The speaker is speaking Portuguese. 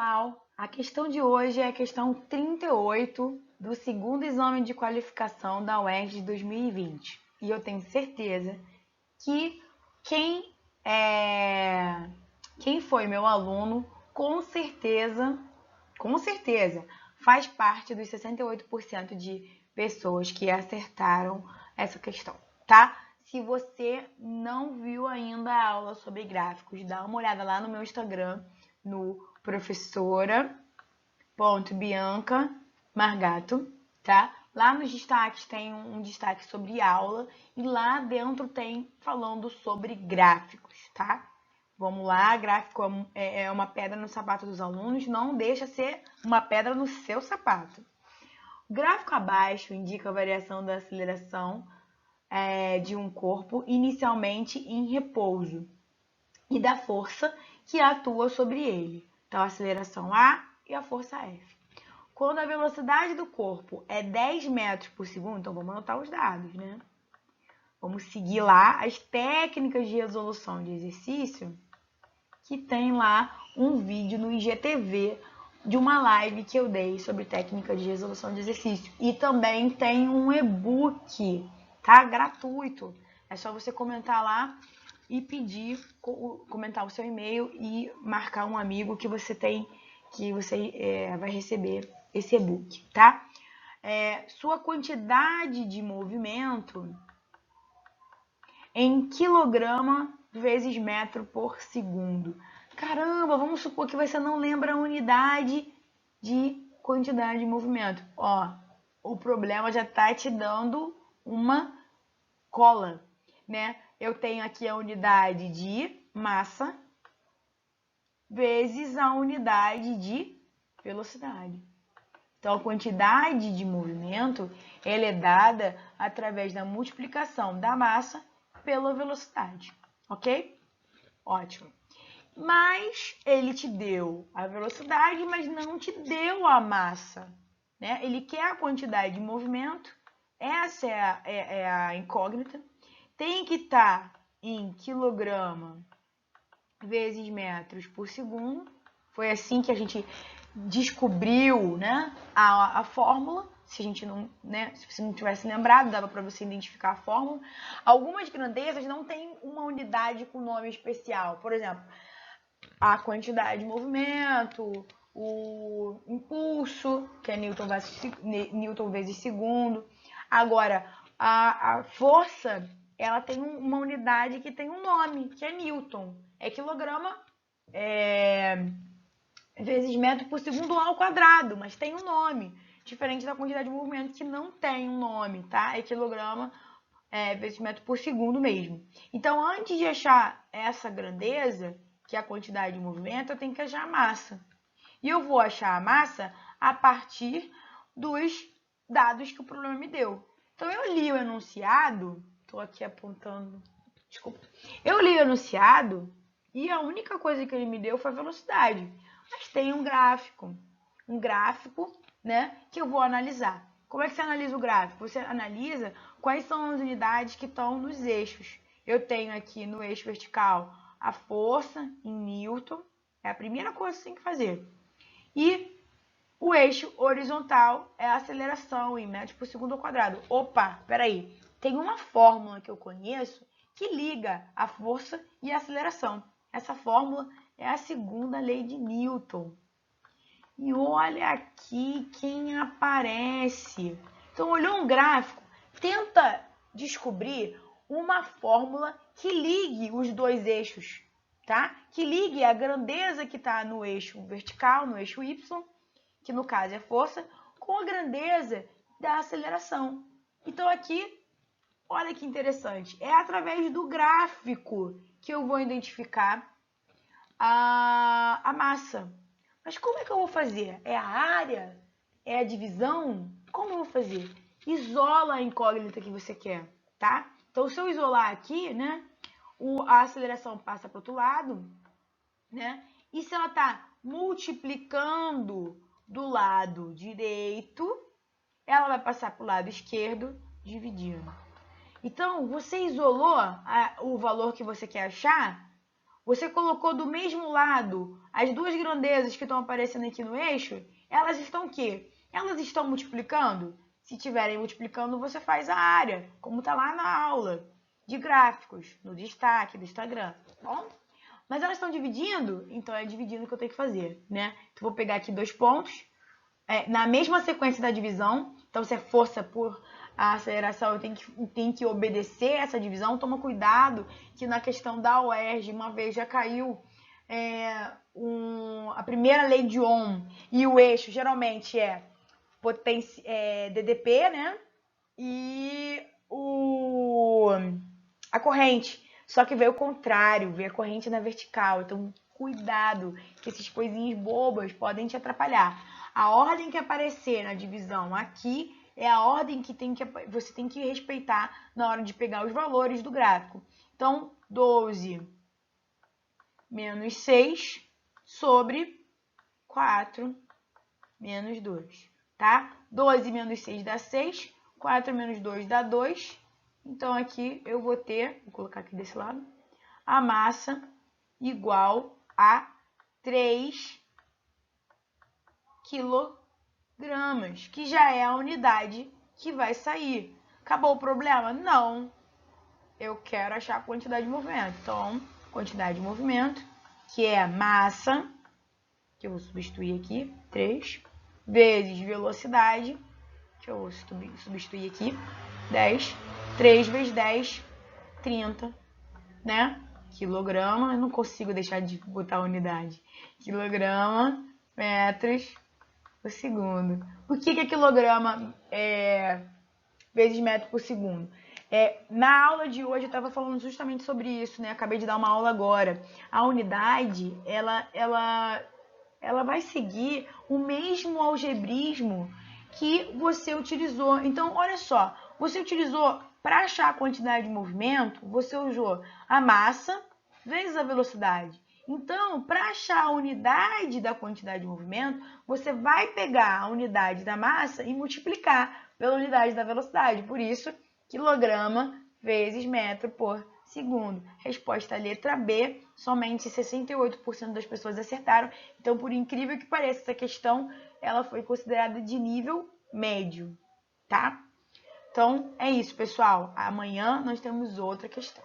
pessoal, a questão de hoje é a questão 38 do segundo exame de qualificação da UERJ de 2020. E eu tenho certeza que quem foi meu aluno, com certeza, faz parte dos 68% de pessoas que acertaram essa questão, tá? Se você não viu ainda a aula sobre gráficos, dá uma olhada lá no meu Instagram, no professora.bianca.margato, tá? Lá nos destaques tem um destaque sobre aula e lá dentro tem falando sobre gráficos, tá? Vamos lá, gráfico é uma pedra no sapato dos alunos, não deixa ser uma pedra no seu sapato. O gráfico abaixo indica a variação da aceleração de um corpo inicialmente em repouso e da força que atua sobre ele. Então, a aceleração A e a força F. Quando a velocidade do corpo é 10 metros por segundo, então vamos anotar os dados, né? Vamos seguir lá as técnicas de resolução de exercício, que tem lá um vídeo no IGTV de uma live que eu dei sobre técnica de resolução de exercício. E também tem um e-book, tá? Gratuito. É só você comentar lá e comentar o seu e-mail e marcar um amigo que você vai receber esse e-book, tá? Sua quantidade de movimento em quilograma vezes metro por segundo. Caramba, vamos supor que você não lembra a unidade de quantidade de movimento. Ó, o problema já tá te dando uma cola, né? Eu tenho aqui a unidade de massa vezes a unidade de velocidade. Então, a quantidade de movimento ela é dada através da multiplicação da massa pela velocidade, ok? Ótimo. Mas ele te deu a velocidade, mas não te deu a massa, né? Ele quer a quantidade de movimento, essa é a incógnita. Tem que estar em quilograma vezes metros por segundo. Foi assim que a gente descobriu, né, a fórmula. Se a gente não, né, se você não tivesse lembrado, dava para você identificar a fórmula. Algumas grandezas não têm uma unidade com nome especial. Por exemplo, a quantidade de movimento, o impulso, que é Newton vezes segundo. Agora, a força, ela tem uma unidade que tem um nome, que é Newton. É quilograma vezes metro por segundo ao quadrado, mas tem um nome. Diferente da quantidade de movimento, que não tem um nome, tá? É quilograma vezes metro por segundo mesmo. Então, antes de achar essa grandeza, que é a quantidade de movimento, eu tenho que achar a massa. E eu vou achar a massa a partir dos dados que o problema me deu. Então, eu li o enunciado, estou aqui apontando, desculpa. Eu li o enunciado e a única coisa que ele me deu foi a velocidade. Mas tem um gráfico, né, que eu vou analisar. Como é que você analisa o gráfico? Você analisa quais são as unidades que estão nos eixos. Eu tenho aqui no eixo vertical a força em Newton, é a primeira coisa que você tem que fazer. E o eixo horizontal é a aceleração em metros por segundo ao quadrado. Opa, peraí, tem uma fórmula que eu conheço que liga a força e a aceleração. Essa fórmula é a segunda lei de Newton. E olha aqui quem aparece. Então, olhou um gráfico, tenta descobrir uma fórmula que ligue os dois eixos, tá? Que ligue a grandeza que está no eixo vertical, no eixo Y, que no caso é força, com a grandeza da aceleração. Então, aqui, olha que interessante, é através do gráfico que eu vou identificar a massa. Mas como é que eu vou fazer? É a área? É a divisão? Como eu vou fazer? Isola a incógnita que você quer, tá? Então, se eu isolar aqui, né, a aceleração passa para o outro lado, né? E se ela está multiplicando do lado direito, ela vai passar para o lado esquerdo, dividindo. Então, você isolou o valor que você quer achar, Você colocou do mesmo lado as duas grandezas que estão aparecendo aqui no eixo, elas estão o quê? Elas estão multiplicando? Se estiverem multiplicando, você faz a área, como está lá na aula de gráficos, no destaque do Instagram, tá bom? Mas elas estão dividindo? Então é dividindo que eu tenho que fazer, né? Então vou pegar aqui 2 pontos, na mesma sequência da divisão. Então se é força por aceleração, eu tenho que obedecer essa divisão. Toma cuidado que na questão da UERJ, uma vez já caiu a primeira lei de Ohm, e o eixo geralmente é DDP, né? E a corrente. Só que veio o contrário, veio a corrente na vertical. Então, cuidado, que esses coisinhas bobas podem te atrapalhar. A ordem que aparecer na divisão aqui é a ordem que você tem que respeitar na hora de pegar os valores do gráfico. Então, 12 menos 6 sobre 4 menos 2, tá? 12 menos 6 dá 6, 4 menos 2 dá 2. Então, aqui eu vou ter, vou colocar aqui desse lado, a massa igual a 3 quilogramas, que já é a unidade que vai sair. Acabou o problema? Não. Eu quero achar a quantidade de movimento. Então, quantidade de movimento, que é a massa, que eu vou substituir aqui, 3, vezes velocidade, que eu vou substituir aqui, 10. 3 vezes 10, 30, né? Quilograma, eu não consigo deixar de botar a unidade. Quilograma, metros por segundo. Por que é quilograma vezes metro por segundo? Na aula de hoje eu estava falando justamente sobre isso, né? Acabei de dar uma aula agora. A unidade, ela vai seguir o mesmo algebrismo que você utilizou. Então, olha só, você utilizou, para achar a quantidade de movimento, você usou a massa vezes a velocidade. Então, para achar a unidade da quantidade de movimento, você vai pegar a unidade da massa e multiplicar pela unidade da velocidade. Por isso, quilograma vezes metro por segundo. Resposta letra B, somente 68% das pessoas acertaram. Então, por incrível que pareça, essa questão ela foi considerada de nível médio, tá? Então, é isso, pessoal. Amanhã nós temos outra questão.